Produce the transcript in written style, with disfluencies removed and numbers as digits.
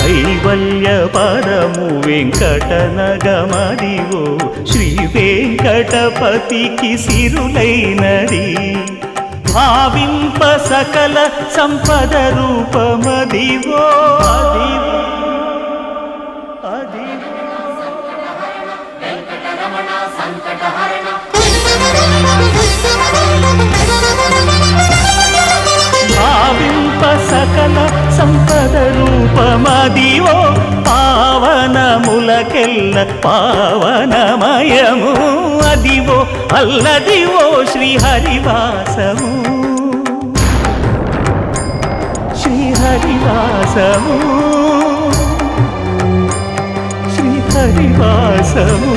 కైవల్య పదము వెంకటనగమదివో శ్రీ వెంకటపతికి సిరులైనది భావింప సకల సంపద రూపమదివో అదివో అదివో భావింప సకల సంపద రూపమదివో పావనములకెల్ల పావనమయము అదివో అల్లదివో శ్రీహరివాసము శ్రీహరివాసము శ్రీహరివాసము